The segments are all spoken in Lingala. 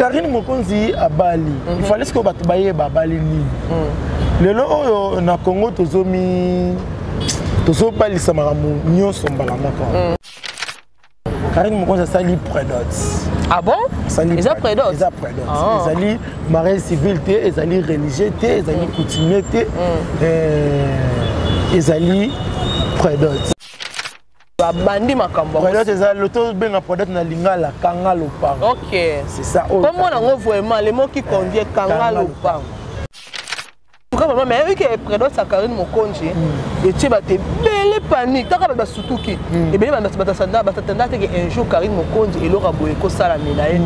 Karine Mokonzi à Bali. Il fallait que tu baye ba Bali ni. Le lo na Congo tozomi tozo Bali samaramu nyoso mbalamaka. Karine Mokonzi sali prédotes. Ah bon? Ils ont prédotes. Ils ont prédotes. Ils allaient mariage civil té, ils allaient religieux té, ils allaient coutumier té. Ils allaient prédotes. Bandi makambo. Prédotes ils allaient l'auto benga prédotes na lingala kanga lopang. OK. C'est ça. Comment on a vraiment les mots qui conviennent kanga lopang. En tout cas maman mais oui que prédotes ça Karine Mokonzi et tu vas te belle panique ta ba sutuki et bien ba sanda ba tanda que un jour Karine Mokonzi et Laura Boyeko sala médaille.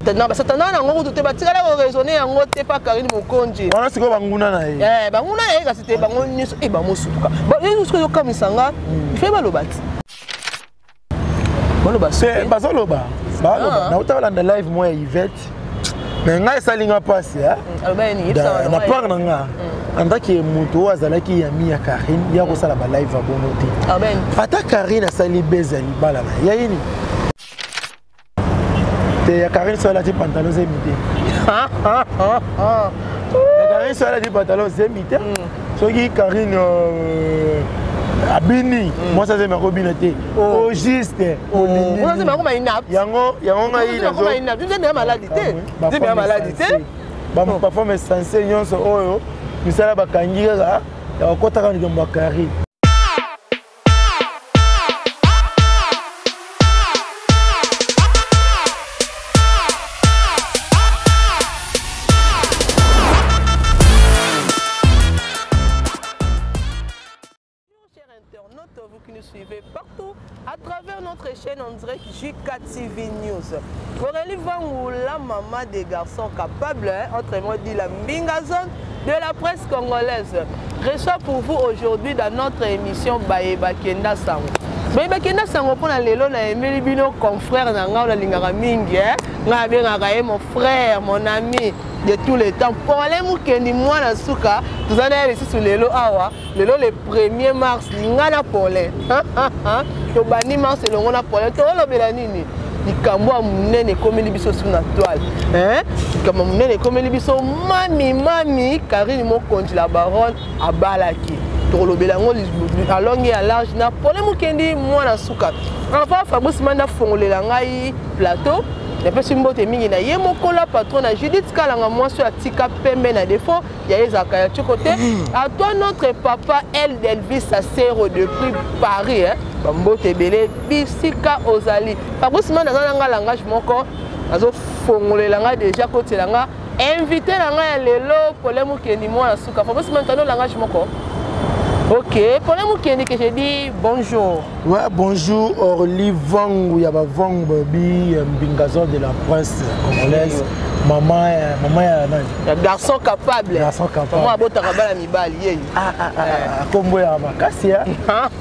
Maintenant ba satana na ngo te ba tikala ko raisonner yango te pas Karine Mokonzi. Wana siko banguna na ye. Banguna ye ka c'était bango nyso e ba mosuka. Ba yesu ko kamisanga fait ba lobati. Ba loba c'est ba zoloba. Ba loba na utalanda live moi Yvette. Mais ngai salinga passe hein. Na part nanga. Andaki muto azalaki ya mi ya Karine ya ko sala ba live a bonoté. Amen. Ata Karine asali bezali bala na. Ya yini? Te ya Karine sala ti pantalon zemité. Ya Karine sala ti pantalon zemité. Soki Karine abini moi ça c'est ma robinete au juste moi c'est ma robinete yango ngai na ko ina tu sais maladité tu sais maladité ba mo performance sensé nyonso oyo misala bakangi kaka ya kota ka ngambo Karine. Vous qui nous suivez partout à travers notre chaîne en direct JKTV News. Aurélie Vangou, la maman des garçons capables, autrement dit la Mbingazone de la presse congolaise, reçoit pour vous aujourd'hui dans notre émission Bayeba Kenda Sango. Bayeba Kenda Sango pour la lelo na Emeli Bino confrère na nga la lingara mingi nga benga mon frère, mon ami de tous les temps. Pour aller mukendi mwana suka, nous allons ici sur lelo awa, lelo le 1er mars ngana polé. To bani mars le ngona polé to lo belanini. Ikambo munene komeli biso sur na toile. Ikambo munene komeli biso mami Karine Mokonzi la baronne abalaki. To lo belango à long et à large na polé mukendi mwana suka. Enfin Fabrice Manda fongolela ngai plateau. Depuis que je suis là, je suis patron de Judith Kalanga, moi sur la tika pembe na défaut, il y a Zakaya du côté. À toi notre papa El Delvis sa sœur depuis Paris, Bambote Belé, Bisika Ozali. Fabrice Manda dans langage mon corps, azo fongole langa déjà côté langa, invité langa lelo pour les mukeni moi suka. Fabrice Manda dans langage mon corps. Ok, pour les mukeni que j'ai dit bonjour. Ouais, bonjour Aurélie Vangou, il y a Vangou Babi, Mbingazone de la presse congolaise. Maman ya garçon capable. Garçon capable. Maman abota kabala mibali. Kombo ya makasi hein.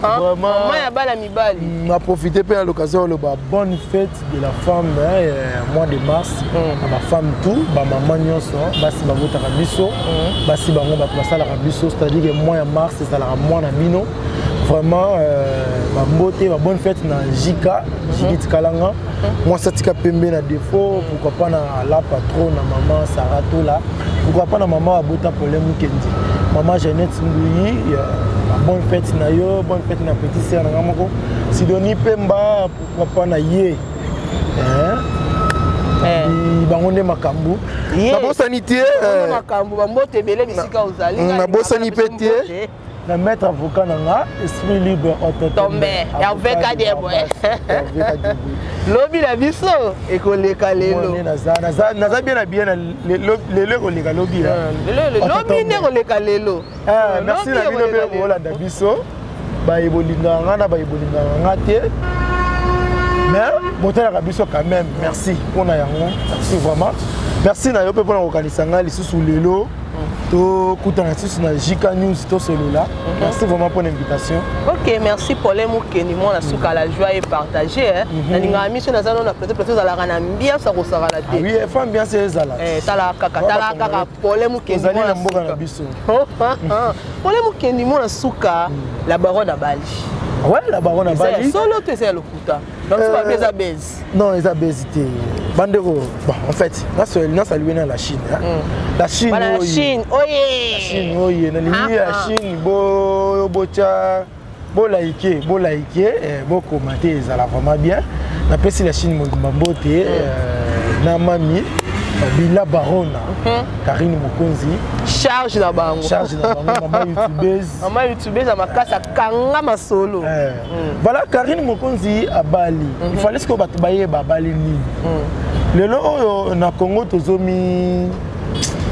Vraiment. Maman ya bala mibali. M'a profité pour l'occasion le bonne fête de la femme mois de mars. Ma femme tout, ba maman nyonso, basi babota kabiso, basi bango ba pasala kabiso, c'est-à-dire que mois de mars c'est la mois na mino. Vraiment ma beauté, ma bonne fête na Jika, Judith Kalanga. Moi ça tika pembe na défaut, pourquoi pas na la patronne na maman Sarato là. Pourquoi pas na maman Abota Polé Mukendi. Maman Jeannette Mbouyi, bonne fête na yo, bonne fête na petit sœur na ngamoko. Sidonie Pemba, pourquoi pas na ye. Bangonde makambu. Na bon sanité. Makambu, bambote belé bisika ozali. Na bon sanité. Le maître avocat nanga esprit libre tombé avec adebo lobi la biso ekoleka lelo naza bien lelo koleka lobi lobi ne koleka lelo merci na bino pe kolanda biso bayibolinga nga na bayibolinga nga te mais botalaka biso quand même merci mpona yango merci vraiment merci na yo pe mpona kokanisa nga lisusu lelo to kutana lisusu na JK News to celui-là. Merci vraiment pour l'invitation. Ok, merci pour les mots que nous avons souka la joie et partagé. Na mission na zano na peut-être za la rana mbia sa ko sara la te. Oui, femme bien c'est za la. Tala kaka pour les mots que nous na mboka na biso. Pour les mots que nous avons souka la baronne à Bali. Ouais, la baronne à Bali. Solo tu c'est le kuta. Donc c'est pas beza base. Non, ils ont hésité. Bandero, bon, en fait, là, c'est la Chine. La Chine, la Chine, oye. La Chine, oye. La Chine, bocha, bo liker, bo commenter, ça va vraiment bien. Après, si la Chine m'a beauté, na mami, Bila Barona, Karine Mokonzi. Charge la bango. Charge la bango, maman youtubeuse. Maman youtubeuse, ma casse à Kangama solo. Voilà, Karine Mokonzi à Bali. Il fallait que tu baye à Bali. Le lot na Congo tozomi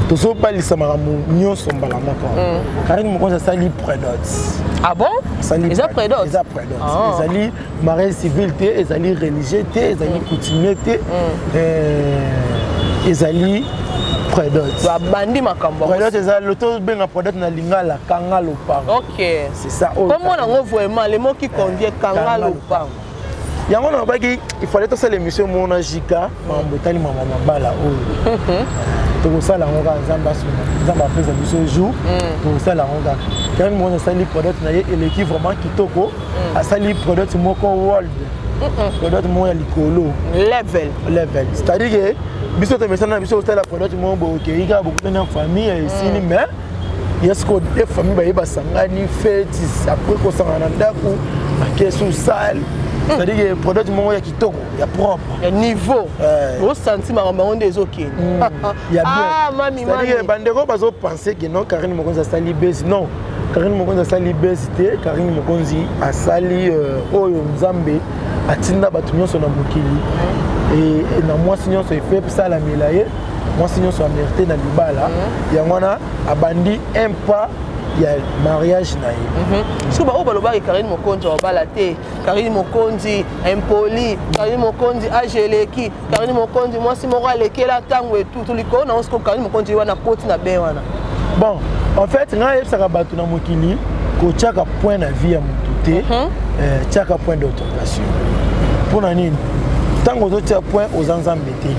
tozo Bali samaramu nyonso mbala moko. Karine Mokonzi a sali prédotes. Ah bon? Ils ont prédotes. Ils ont prédotes. Ils allaient mariage civil, ils allaient religieux, ils allaient coutumier, ils allaient prédotes. Bandi makambo. Prédotes, ils allaient l'auto bien prédotes na lingala kanga lopango. Ok. C'est ça. Comment on voit vraiment les mots qui conviennent kanga lopango? Il y a un bagage, il fallait que ça l'émission mon Jika, mambo maman bala oyo. Tout ça la ronga zamba pesa biso jour. Tout ça la ronga. Quand mon sali product na et l'équipe vraiment kitoko, a sali product moko world. Product mo ya likolo. Level. C'est-à-dire que biso te mesana biso la product mo bo ke ika beaucoup de famille ici mais est-ce que les familles ba sangani fête après ko sangana ndako akesu salle. C'est-à-dire que le produit est propre. Il y a niveau. Vous sentez des ok. Il y a bien. C'est-à-dire que Bandero penser que non, Karine Mokonzi a sali base. Non, Karine Mokonzi a sali base. Karine Mokonzi a sali Oyo Nzambe. A Tinda Batunyo son amokili. Et na moi sinon c'est fait pour ça la mélaye. Moi sinon c'est amerté dans Libala. Il y a moi a bandi un pas. Il y a mariage naïf. Parce que bah Karine Mokonzi va balater, Karine Mokonzi impoli, Karine Mokonzi ageleki, Karine Mokonzi moi si mon roi leki la tango et tout les cons on se que Karine Mokonzi wana côte na ben wana. Bon, en fait, quand il s'est rabattu dans mokili, ko chaka point na vie à monter, chaka point d'autorisation. Pour nani tango zo tia point aux enzambétés.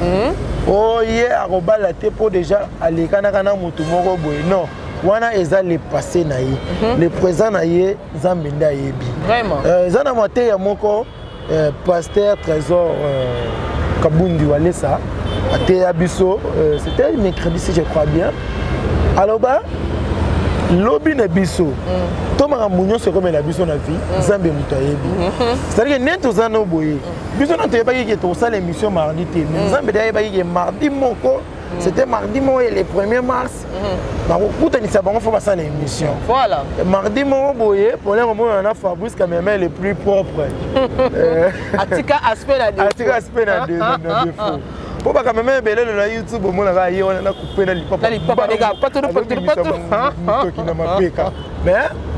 Oh yeah, arobalater pour déjà aller kana mutu moko boy non. Wana eza le passé na ye le présent na ye zambenda yebi vraiment zana moté ya moko pasteur trésor Kabundi Walesa até abiso c'était mercredi si je crois bien alors bah lobby na biso toma munyo se comme la biso na vie zambe muto yebi c'est-à-dire que neto zana boye biso na te ba ki to ça l'émission mardi te zambe da ba ki mardi moko. C'était mardi et le 1er mars. Il faut passer l'émission. Voilà. Mardi, pour le moment, on a Fabrice quand même le plus propre. Atika aspect la défaut. Pour pas quand même belé le YouTube, on a coupé dans l'ipapa. Pas tout mais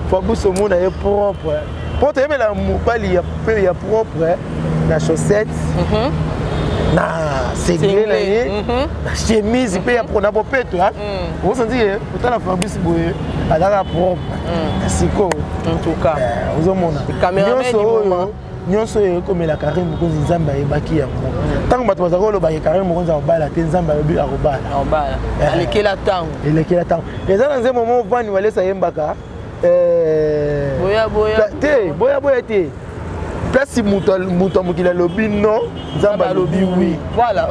Fabrice au monde est propre. Pour te mettre la mobile, il y a propre, la chaussette. Na ségré na chemise pe ya prona popeto hein vous sentez autant la Fabrice boye ala propre siko en tout cas vous omona caméraman du moment nyonso comme la Karine Mokonzi Nzamba ebaki yango tango bato bazako lo ba Karine Mokonzi obala te Nzamba yobi arobala elekela tango eza na nze moment vani walesa yembaka boya te place muto mukila lobi non Nzamba lobi oui voilà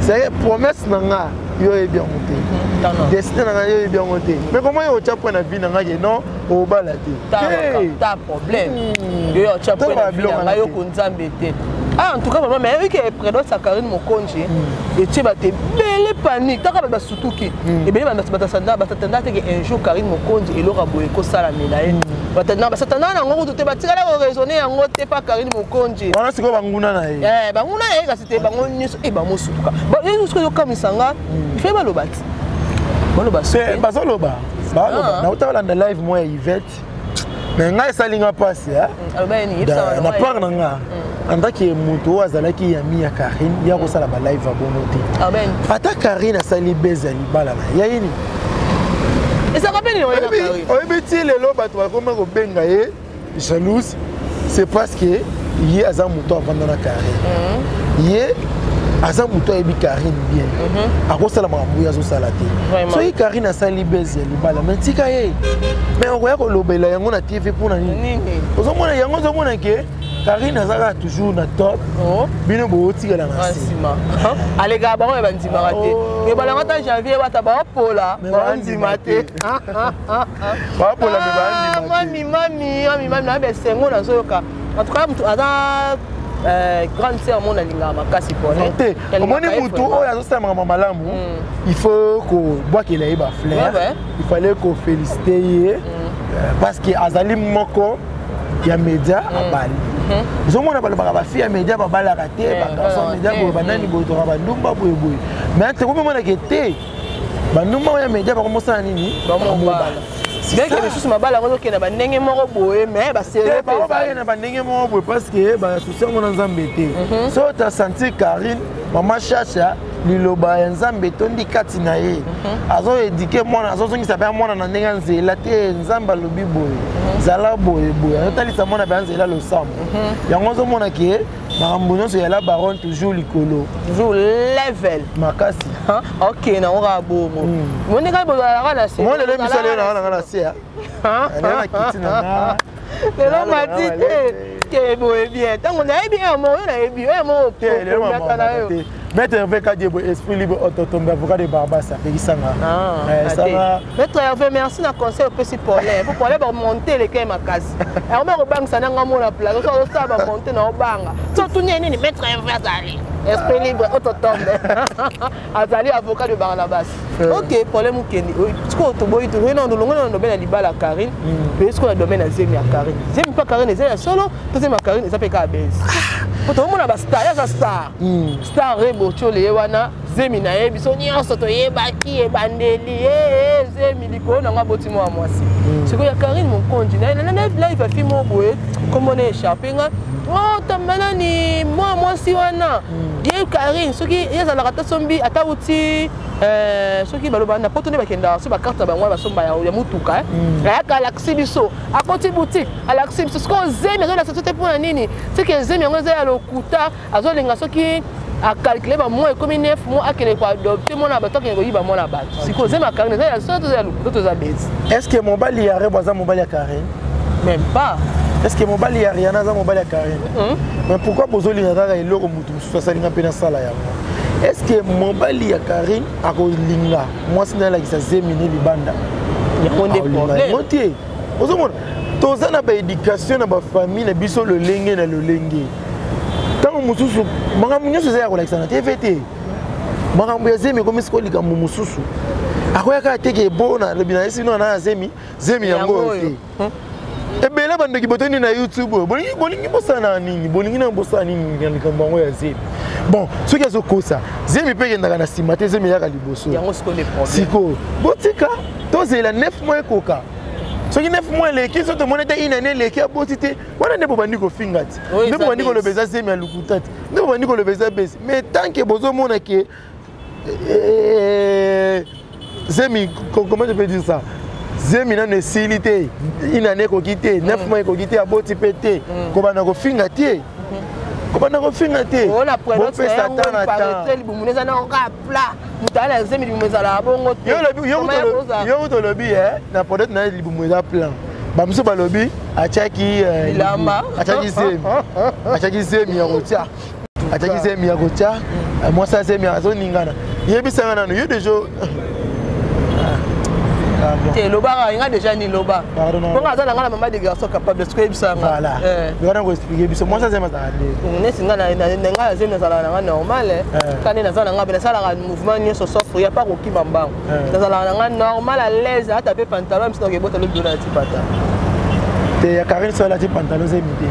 c'est promesse nanga yo est bien monté destin nanga yo est bien monté mais comment yo tcha point na vie nanga non au bala te ta problème yo tcha point na vie nanga yo ko Nzambe te ah en tout cas maman mais oui que prédote sa Karine Mokonzi et tu vas te belle panique taka ba sutuki et bien batanda te que un jour Karine Mokonzi et Laura boye ko sala melaye batanda basatana na ngo te batira la raisonner yango te pas Karine Mokonzi wana siko banguna na ye banguna ye ka c'était bango nyso e ba mosuka ba yesu ko kamisanga fait balobati bazoloba na utalanda live moi Yvette mais ngai salinga passe na part nanga andaki muto azalaki ya mi ya Karine ya ko sala ba live a bonoté ata Karine asali beza libala na ya yini ça rappelle yo na Karine oyebiti lelo bato bakoma ko benga ye jalouse c'est parce que ye aza muto avanda na Karine ye aza muto ebi Karine bien akosala makambo ya zo sala te so yi Karine asali beza libala mais tika ye mais on voit ko lobela yango na TV pour na nini ozomona yango ozomona ke Karine azaka toujours na top. Bino botika la nasima. Allez gars, bon on va ndima raté. Et balanga ta janvier wa ta ba pola, ba ndima te. Ba pola me ba ndima. Mami na be sengo na zoyoka. En tout cas, ada grande sœur mon alinga makasi pour elle. Omoni mutu oyo azosama malamu. Il faut ko boire qu'il ait ba fleur. Il fallait qu'on féliciter parce que azali moko ya média à Bali. Ils ont pas fille média ba bala raté ba garçon média bo banani bo to ba ndumba boy boy. Mais te ko mona kete ba ndumba ya média ba commencer nini ba mo bala. Bien que les choses mabala ko ke na ba ndenge moko boye mais ba sérieux pas ba na ba ndenge moko boye parce que ba souci ngona nzambete. So ta senti Karine maman Chacha liloba ya nzambe tondi kati na ye azo éduquer mwana azo zongisa ba mwana na ndenge nzela te nzamba lobi boye zala boye boye atalisa mwana ba nzela lo sam yango zo mona ke makambo nyonso ya la baronne toujours likolo toujours level makasi OK na ora bomo moni ka bo la na se moni le misale na se na kiti na le matite ke boye bien tango na bien mo na bien mo ko Maître Hervé Kadiebo, esprit libre, autotombe, avocat de Barbas, ça fait ça. Maître Hervé, merci de conseil au petit Paulin. Pour Paulin, monter les cailles ma casse. Alors, on va ça n'a pas mon place. On va monter dans le bang. Surtout, il y a une Maître Hervé Azali. Esprit libre, autotombe. Azali, avocat de Barnabas. Ok, Paulin Moukendi. Tu vois, tu vois, tu vois, on a le domaine à Libala à Karine. Puis, est-ce qu'on a le domaine à Zemi à Karine? Zemi pas Karine, c'est solo. Deuxième à Karine, ça fait qu'à Bez. Pour tout le monde, il y a star, il y a star. Star, Bochole wana Zemi na ye biso nyonso to yebaki e bandeli Zemi liko na nga botimo wa mwasi siko ya Karine mon konji na live afi mo boye comme on est échappé nga oh tamana ni moi mwasi wana ye Karine soki yeza la kata sombi ata uti soki baloba na poto ne bakenda so ba carte ba ngwa ba somba ya mutuka ya Galaxy biso akoti boutique Galaxy biso ko Zemi zo la société pour nini c'est que Zemi ngo za ya lokuta azolenga soki à calculer ba mois comme 9 mois à qu'elle quoi adopter mon abato qui est ba mon abato si cause ma Karine ça sorte ça d'autres abêtes est-ce que mon bali ya reboisa mon bali ya Karine même pas est-ce que mon bali ya Rihanna za mon bali ya Karine mais pourquoi bozoli ngaka eloko mutu so ça linga pena sala ya est-ce que mon bali ya Karine a ko linga moi c'est la qui ça Zemi ni libanda il y a des problèmes motier ozomona tozana ba éducation na ba famille na biso le lenge na le lenge tant mususu makambo nyonso eza ya kolakisa na tvt makambo ya Zemi ekomi sikoyo likambo mosusu akoyaka teke ebona lobi na esi no na Zemi yango te ebele bandoki botoni na YouTube bolingi bosana nini bolingi na bosana nini na likambo yango ya Zemi bon soki azokosa Zemi mpe ekendaka na nsima te Zemi eyaka liboso sikoyo botika tozela 9 mois ekoka soki 9 mois leki so tomoni te une année leki aboti te wana nde bobandi kofinga ti nde bobandi kolobeza Zemi ya lukuta ti nde bobandi kolobeza besi mais tant que bozomona ke Zemi comment je peux dire ça Zemi nano esili te une année ekoki te 9 mois ekoki te aboti mpe te kobanda kofinga te kobanda kofinga te bopesa ta na ta libumuneza na oka pla mutala Zemi libumuneza la bongo te yo tolobi na peut-être na libumu eza plan bamiso balobi atiaki bilamba atiaki Zemi ya kotia atiaki Zemi ya kotia mwasi ya Zemi azoningana yebisanga nano yo deja te loba nga déjà ni loba pour nga za nga maman de garçon capable de scribe ça voilà on va expliquer biso moi ça c'est ma tande nesi nga na nga Zemi na sala nga normal quand na za nga bena sala mouvement ni so soft ya pas ko kibamba na sala nga normal à l'aise à taper pantalon mais sinon bota le dona ti pata te ya Karine so la ti pantalon Zemi te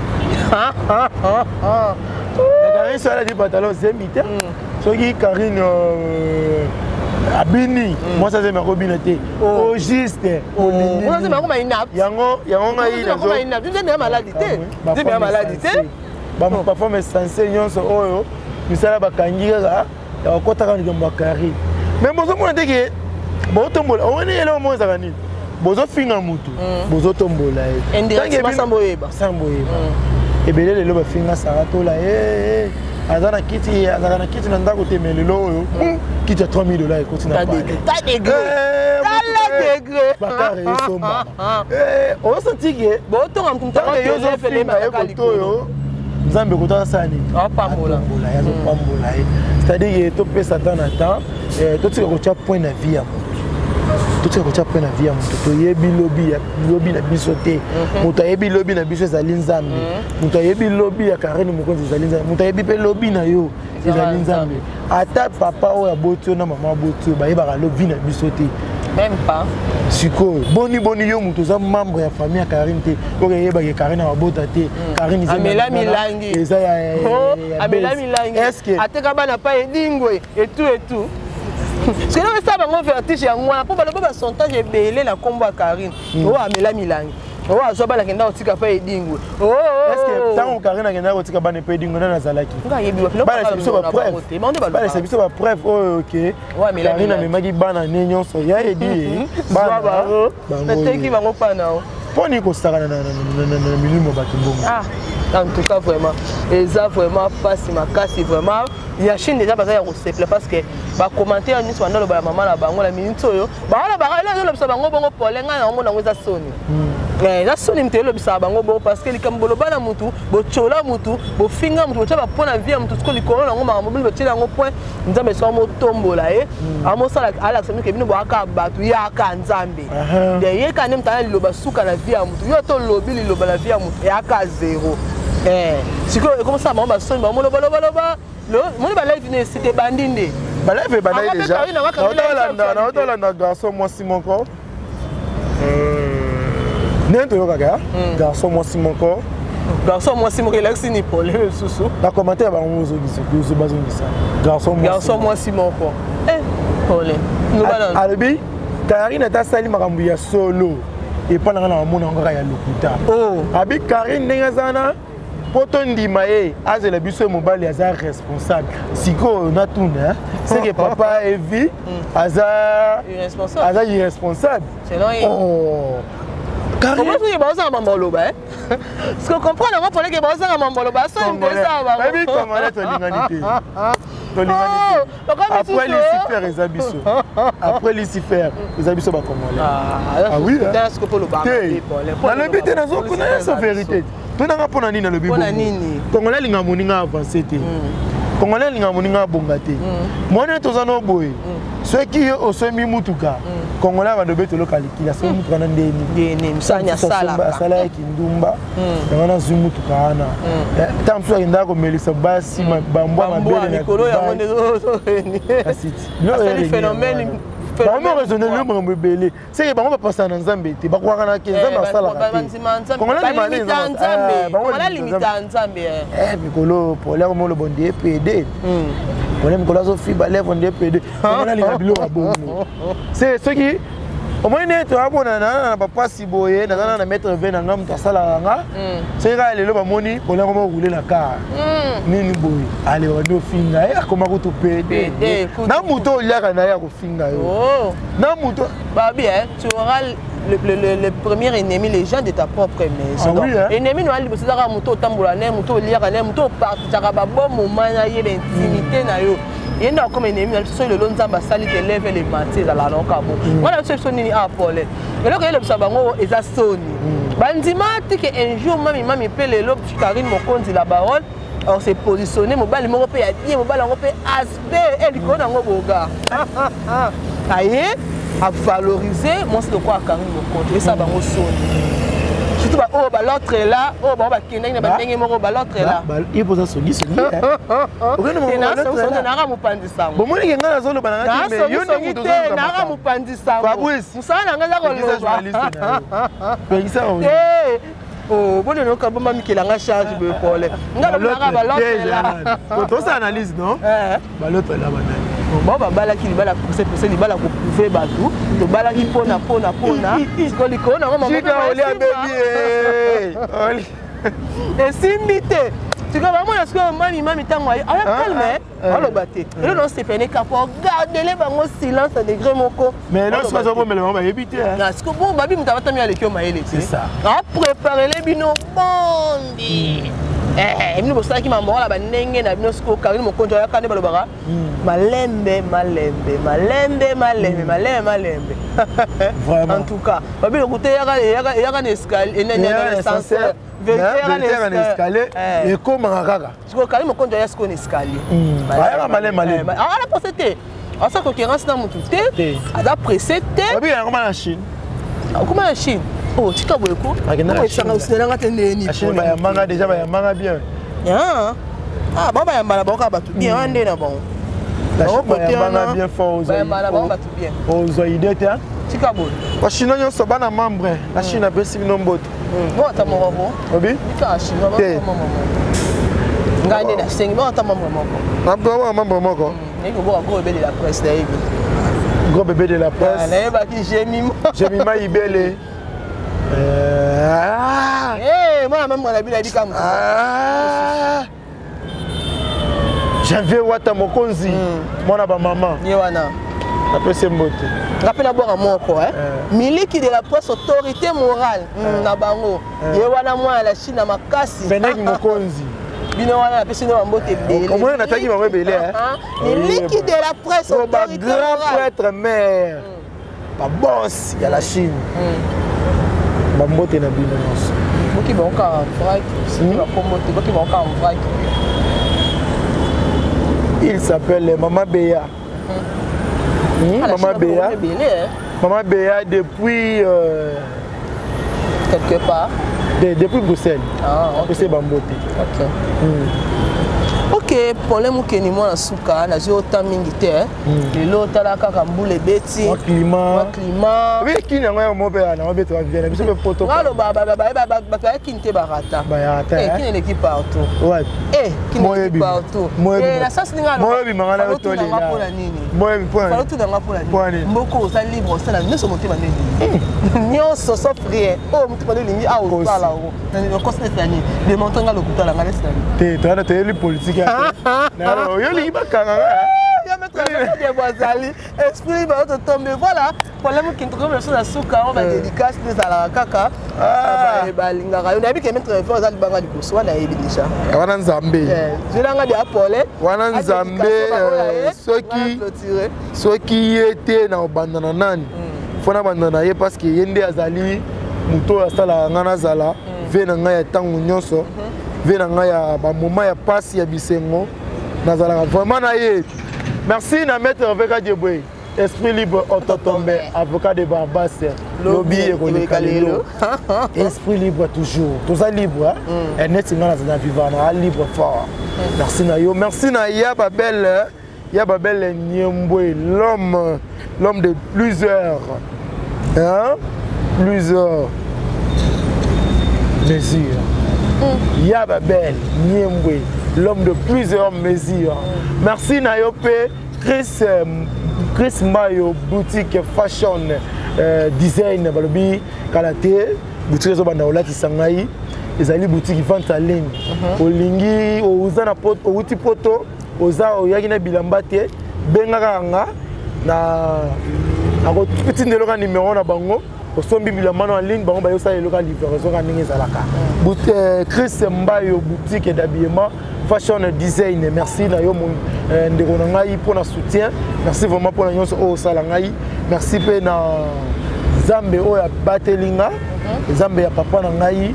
ya Karine so la ti pantalon Zemi te soki Karine abini moi ça c'est ma copine te au juste moi c'est ma copine yango ngai na zo c'est maladie te c'est maladie te ba performance sensé nyonso oyo misala bakangi kaka ya kokotaka likambo ya Karine mais bozomona te ke botombola oni ele mo ezaka nini bozofinga mutu bozotombola ye indirectement samboyeba ebele lelo bafinga saratola azana kiti na ndako te mais lelo oyo kiti ya $3000 ekoti na bakare esomba osantiki botonga mtumtaka oyo nzambe kota sani apambola ya zo pambola c'est-à-dire to pesa temps na temps to tika ko tia point na vie ya moto to tika ko tia point na vie ya moto to yebi lobi na biso te moto yebi lobi na biso ezali nzambe moto yebi lobi ya Karine Mokonzi ezali nzambe moto yebi pe lobi na yo ezali nzambe ata papa oyo aboti na mama aboti bayebaka lobi na biso te même pas sikoyo boni yo moto oza membre ya famille ya Karine te oyo yebaka Karine abota te Karine amela milangi eza ya amela milangi ateka bana pa edingwe et tout parce que là ça bango vertige ya ngwana po baloba ba sontage ebele na kombo ya Karine o amela milangi o azo bana kenda otika pa edingwe est-ce que tant Karine akenda otika bana pa edingwe na zalaki nga yebi wa bana biso ba preuve oh OK Karine amemaki bana ne nyonso ya edi bana teki bango pana poni ko sakana na milimo bato mbongo en tout cas vraiment eza vraiment pasi makasi vraiment ya Chine déjà baza ya koseple parce que ba commentaire ni swanda lo ba mama na bango la minute oyo ba wala ba ela lo bisa bango bongo polenga na ngo na ngo za soni la soni mtelo bisa bango bongo parce que likambolo bana mutu bo chola mutu bo finga mutu cha ba pona vie mutu ko likolo na ngo ma mobile bo tela ngo point nzambe so mo tombola amo sala ala sami ke bino bo aka batu ya aka nzambe de ye ka nem tana liloba suka na vie mutu yo to lobi liloba la vie mutu ya aka zéro siko comme ça mama soni ba mo loba mon live ne c'était bandinde live bandinde déjà na garçon moi Simon ko nento yo kaka garçon moi Simon ko garçon moi Simon il a signé pour le sous na commentaire ba on zo bazongisa garçon moi Simon ko pole nous balance alobi Karine ta sali makambu ya solo et pas na mona ngaka ya lokuta abi Karine ndenge zana poto ndima ye azela biso mobali aza responsable siko na tuna c'est que papa evi aza irresponsable comment tu vas ça mamboloba parce que comprendre on va que ça mamboloba ça on peut ça va baby comment là to l'humanité après Lucifer ezabiso après Lucifer ezabiso ba comment là oui est-ce que pour le bar na le but na zo kuna sa vérité tonanga pona nini na lobi pona nini Congolais linga moninga avancer te Congolais linga moninga bonga te mona tozana boye ceux qui osemi mutuka Congolais va dobe to lokalikila so mutuka na ndeni msanya sala sala kindumba ngana zumutuka ana tamsu akenda ko melisa basi bambwa mabele na mikolo ya monde asiti le phénomène Comment raisonner le monde belé c'est que on va passer dans Nzambe te bakwaka na kenza masala Congolais limita Nzambe mikolo pole ko mo bondé PD on aime ko fi ba lève on PD on a les bilo abongo c'est ce qui au moins net abona na papa siboye na mettre 20 na ngam tasala nga c'est ka lelo ba moni ko la ko rouler la car nini boy allez on do finga ya koma ko to PD na muto liaka na ya ko finga yo na muto babi tu auras le premier ennemi les gens de ta propre maison ennemi no ali bosaka muto tambola na muto liaka na muto partaka ba bon moment na ye l'intimité na yo yenda comme ennemi na so le lonzamba sali te lève les matés à la lokabo voilà ce nini a polé et là que le sabango eza soni bandima que un jour mami pele lo Karine Mokonzi la baronne on s'est positionné mobile moko pe ya bien mobile ngo pe aspect et likona ngo boga aye à valoriser moi c'est de quoi Karine Mokonzi et ça bango soni surtout ba oh ba l'autre est là oh ba kenda na ba ndenge moko ba l'autre est là il pose soni okene mo na nara mupandisa bo moni ke ngana zolo bana ngati me yo ndo muto zolo nara mupandisa musana ngala ko lo oh bon no ka bamba mikelanga charge be pole ngala nara ba l'autre là to ça analyse non ba l'autre là banani bon bala ki libala pousser libala ko prouver batu to bala ki pona ko liko na mama chika oli abebi oli et simité tu vois vraiment est-ce que mami tango ala calme alors baté et non c'est peine pour garder les bango silence à degré moko mais non c'est pas bon mais on va éviter parce que bon babi mutavata mi alekio maele c'est ça a préparer les bino bondi mini bosaki mambo la banenge na bino sko Karine Mokonzi ya kande balobaka malembe en tout cas babi le côté yaka escalier et nani dans l'ascenseur Vélitaire en escalier. Et comme un raga. Je crois que mon compte est un escalier. Malé. Ah, la procédé. En sa concurrence dans mon tout. À la précédé. Oui, comment en Chine? Comment en Chine? Oh, tu as beaucoup. La Chine, manga déjà, il y a manga bien. Ah, bon, il y a manga bien. On est là, bon. La Chine, il y a manga bien fort aux idées. La Chine, il y a un membre. La Chine a besoin de nombre. Bon, tu as mon robot. Oui. Tu as Chine, tu as mon membre. Tu as 5 mois, tu as mon membre. Gros bébé de la presse. Gros bébé de la presse. J'ai mis ma ibélé. Moi, même mon habit a dit comme ça. J'avais Wata Mokonzi, mon maman. Yewana. Après c'est moto. Rappelle d'abord à mon quoi. Miliki de la presse, autorité morale. Nabango. Yewana moi la Chine à ma casse. Fenech Mokonzi. Binowana pesi no mbote belé. Comment on attaque ma belé Miliki de la presse, autorité morale. Grand prêtre maire. Pas boss, il y a la Chine. Bambote na bino nyonso. Boki bonka en vrac, c'est la promote, boki bonka en vrac. Il s'appelle Maman Béa. Maman Béa. Maman Béa depuis quelque part. Depuis Bruxelles. Ah, ok. C'est Bambote. Ok. Ok, problème que ni moi suka na zo tamingi te. Le lota la kaka mbule beti. Mon climat. Oui, qui n'a pas mon père na beto bien. Biso be photo. Ngalo ba kinte barata. Qui n'est qui partout. Ouais. Qui n'est qui partout. La sens ni ngalo. Moi bi mangala beto le. Moi bi point. Partout dans ma pour la nini. Mboko ça libre ça la neso monter baneni. Nyonso sauf rien. Oh mutu pa lingi a o sala o. Na ni ko seta ni. De montanga lokuta la ngale sala. Te tana te li politique. Non, yo li ba kanga. Ya mettre des boisali. Esprit va te tomber. Voilà. Problème qui trouve le son à souka, on va dédicace des à la kaka. Ba lingaka. On a vu que mettre fort za libanga di boso na yebi déjà. Wana Nzambe. Je langa di apolé. Wana Nzambe soki était na bandana nani. Fona bandana ye parce que yende azali muto asala ngana zala. Vena ngaya tangu nyonso. Vena ngaya ba moment ya passe ya bisengo. Nazala vraiment na ye. Merci na maître Veka Djebwe. Esprit libre Ototombe, avocat de Barbas, lobby et Kalelo. Esprit libre toujours. Tout ça libre. Et net dans la vivant libre fort. Merci na yo. Merci na Yababel Niembwe, l'homme de plusieurs mesures. Yababel Niembwe, l'homme de plusieurs mesures. Merci na yo pe Chris Mayo, boutique fashion design balobi kalaté boutique zo banda olati sangai ezali boutique vente en ligne olingi oza na poto outi poto oza oyaki na bilamba te bengaka nga na ko petit ndeloka numéro na bango osombi bilamba en ligne bango bayo sa eloka livraison ka ndenge ezalaka Chris Mayo boutique d'habillement fashion design. Merci na yo ndeko na ngai pour na soutien. Merci vraiment pour la nyonso o sala ngai. Merci pe na Zambe o ya batelinga. Zambe ya papa na ngai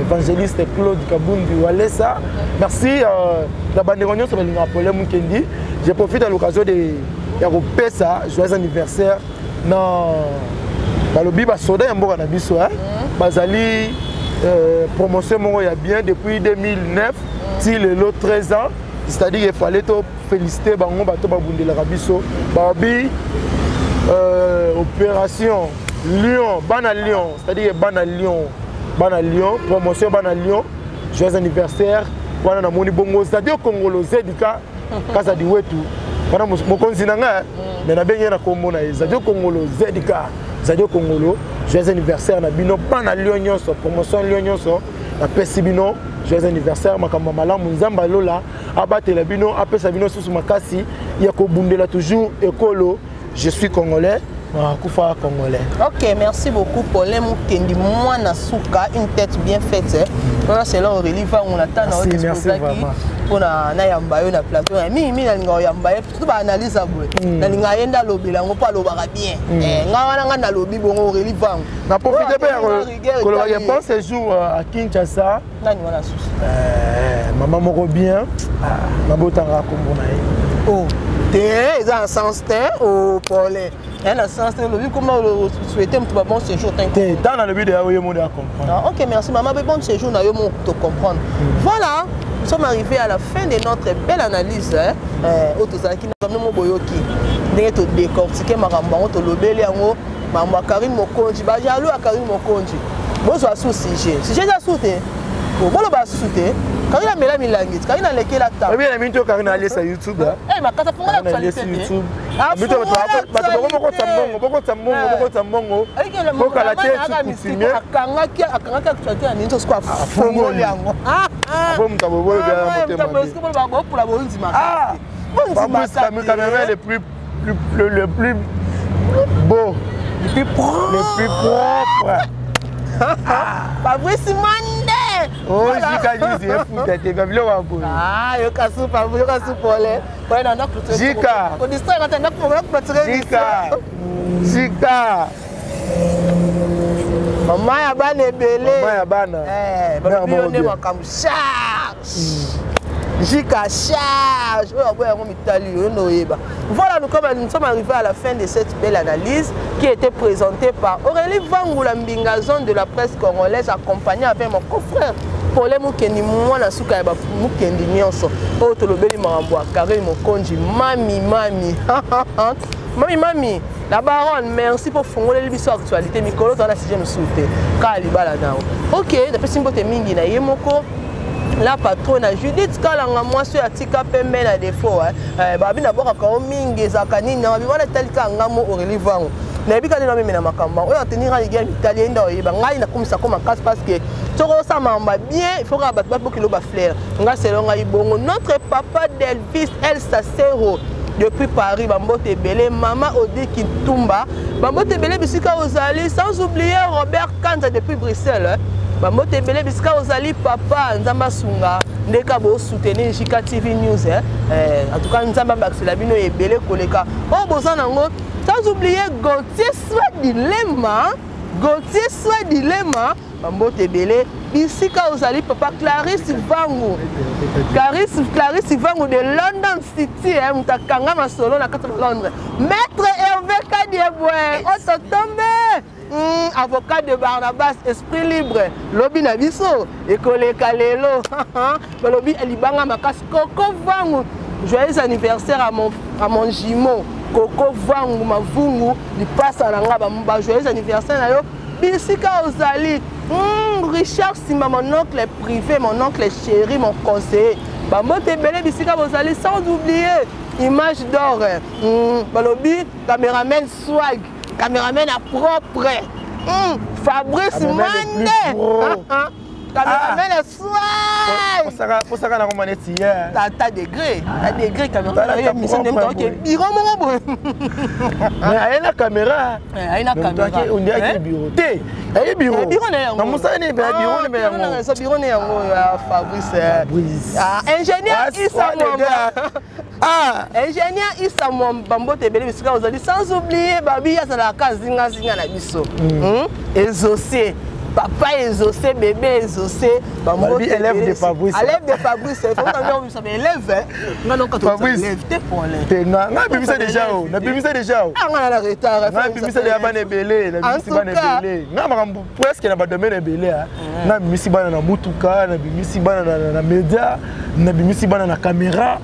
évangéliste Claude Kabumbi Walesa. Merci la bande nyonso balinga appeler Mukendi. Je profite à l'occasion de ya ko pesa joyeux anniversaire na balobi ba soda ya mboka na biso bazali promotion moko ya bien depuis 2009. Le lot 13 ans, c'est-à-dire qu'il fallait féliciter Bango Bato Babundela Rabiso. Babi, opération Lyon, Bana Lyon, c'est-à-dire Bana Lyon, promotion Bana Lyon, joyeux anniversaire, Bana Moni Bongo, c'est-à-dire Congolo Zedika, Casa di Wetu, Bana Mokonzi Nanga, mais na benye na Kombo na c'est-à-dire Congolo Zedika, c'est-à-dire Congolo, joyeux anniversaire na Bino, Bana Lyon Nyonso, promotion Lyon Nyonso, na Pesibino. Joyeux anniversaire, makamba malamu nzamba lola abatela bino apesa bino susu makasi ya kobundela toujours ekolo. Je suis congolais, kufa congolais. OK, merci beaucoup pour les Mukendi Mwana Suka, une tête bien faite. Voilà, c'est là on relive on attend merci vraiment. pour na yamba yo na plateau mingi na linga yamba surtout ba analyse abwe na linga yenda lobela ngo pa lobaka bien nga wana nga na lobi bongo relevant na profiter pe ko lo bon séjour à Kinshasa nani wana susu maman moko bien na botanga kombo na ye oh te za sens te au polé un sens le vu comment souhaiter un bon séjour dans le but de yo monde à comprendre. OK, merci maman, bon séjour na yo monde te comprendre. Voilà, nous sommes arrivés à la fin de notre belle analyse autozaki na mo boyoki. Ndenge to décortiquer makambo to lobeli yango mama Karim Mokonji ba jalo Karim Mokonji. Bozo asusi sujet za soute. Bolo ba soute. Karina mela milangi, Karina lekela ta. Oui, bien minto Karina aller sur YouTube. Eh makata fonga la actualité YouTube. Minto bato boko tambongo. Boko la tête filmer. Akangaki actualité na minto sko fongo yango. Bon mtabo bolo bien monter. Mtabo sko bolo ba pour la bonzi makata. Bonzi caméra le plus beau, le plus propre. Fabrice Mande. Oh, Jika Juzi est fou d'être comme le wabo. Ah, yo kasu Fabrice, yo kasu Paulé. Ouais, non, non, Jika. On distrait quand on a pour tirer. Jika. Maman ya bana belé. Maman ya bana. Ba bi on comme charge. Jika charge. Voilà, nous sommes arrivés à la fin de cette belle analyse qui a été présentée par Aurélie Vangula Mbingazon de la presse congolaise, accompagnée avec mon confrère Paulé Mukendi Mwana Suka Mukendi Nyonso. Autre le beli Marambwa, Karim Mokonji, mami. Mami, la baronne, merci pour fonder l'émission actualité. Mikolo, dans la 6e soute. Kalibala Nao. Ok, d'après Simbote Mingi na Yemoko. La patronne Judith Kalanga moi sur atika pembe na défaut babi na boka ka mingi zakani na bi wana talika ngamo Aurélie Vango na bi kana meme na makamba o tenir à guerre italien ndo yeba ngai na komisa ko makasi parce que toko sa mamba bien il faut ka battre pour kilo ba fleur nga selonga ibongo notre papa d'Elvis El Sacero depuis Paris bambote belé maman Odi Kintumba bambote belé bisika ozali sans oublier Robert Kanta depuis Bruxelles Bamote belé bisika ozali papa nzamba sunga ndeka bo soutenir Jika TV News en tout cas nzamba baxela bino ebele koleka o bozana ngo sans oublier Gauthier Soit Dilema Bamote belé bisika ozali papa Clarisse Vangu de London City mutakanga masolo na kata Londres maître Hervé Kadiebwe ototombe avocat de Barnabas, esprit libre, lobby na biso, école kalelo, lobby elibanga makas Coco Vangu. Joyeux anniversaire à mon jumeau, Coco Vangu Mavungu, il passe à l'anga, joyeux anniversaire na yo, bisika ozali, Richard Simba, mon oncle privé, mon oncle chéri, mon conseiller, bamote belé bisika ozali, sans oublier, image d'or, lobby, caméraman swag. Caméraman à propre. Fabrice Mande. Caméraman à soin. Pour ça qu'on a commandé hier. T'as degré caméraman. Il y a mission de temps qui est bureau mon bon. Mais elle a caméra. Elle a caméra. On dit qu'il bureau. Té. Elle bureau. Bureau n'est pas. Non, ça n'est pas bureau n'est pas. Ça bureau n'est pas. Fabrice. Ingénieur Issa Mwamba. Ingénieur Issa Mwamba Mbote belé bisika ozali sans oublier babi ya la kazinga zinga na biso. Exaucé. Papa exaucé, bébé exaucé. Babi élève de Fabrice. Élève de Fabrice. Il faut qu'on ça élève. Non non quand on élève t'es pour l'élève. Non, on a bimé ça déjà. On a bimé ça déjà. Ah on a la retard. On a bimé ça déjà bane belé, na bimé ça bane belé. Na makambo presque na ba domaine belé. Na bimé ça bane na mutuka, na bimé ça bane na média, na bimé ça bane na caméra.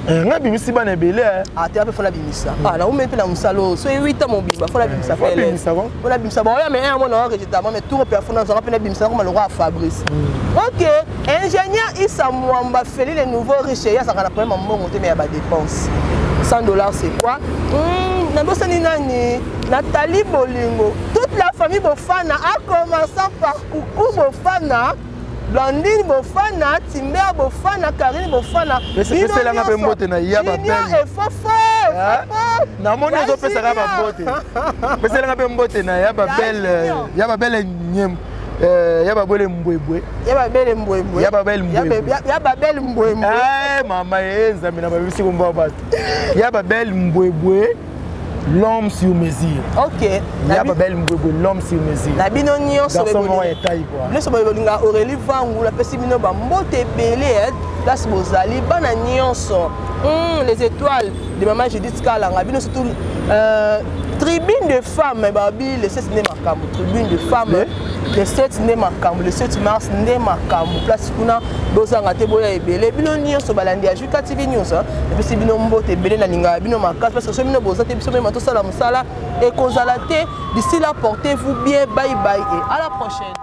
nga bimisi bana belé ah tu as fait la bimisa ah là on met la musalo so 8 ans mon bimba faut la bimisa faire faut la bimisa bon mais un moment que j'étais mais tout performance on rappelle la bimisa comme le roi Fabrice OK ingénieur Issa Mwamba fait les nouveaux riches ya ça kana problème mbongo te mais ya ba dépense $100 c'est quoi nabosani nani Nathalie Bolingo toute la famille Bofana a commencé par Coucou Bofana Blandine Bofana, Timber Bofana, Karine Bofana. Mais c'est là que je suis là. Junior et Fofo. Non, mon Dieu, c'est là que je suis là. Mais c'est là que je suis là. Il y a ma belle Ya babele mbwebwe. Ya babele mbwebwe. Ya babele mbwebwe. Ya babele mbwebwe. Eh mama nzambe na babisi komba bato. Ya babele mbwebwe. L'homme sur mesure. OK. Ya babele mbwebwe l'homme sur mesure. La bino nyonso bebo. Garçon est taille quoi. Nyonso bebo linga Aurélie Vangu la pesi bino ba mbote belé place bozali bana nyonso. Les étoiles de maman Judith Kalanga bino surtout tribune de femmes babi le 7 makambo tribune de femmes le 7 makambo le 7 mars makambo place kuna bozanga te boya ebele bino nyonso balandi ya Juka TV News et puis bino mbote belé na linga bino makasi parce que so bino bozate biso même to sala musala et kozala te d'ici là portez-vous bien bye bye et à la prochaine.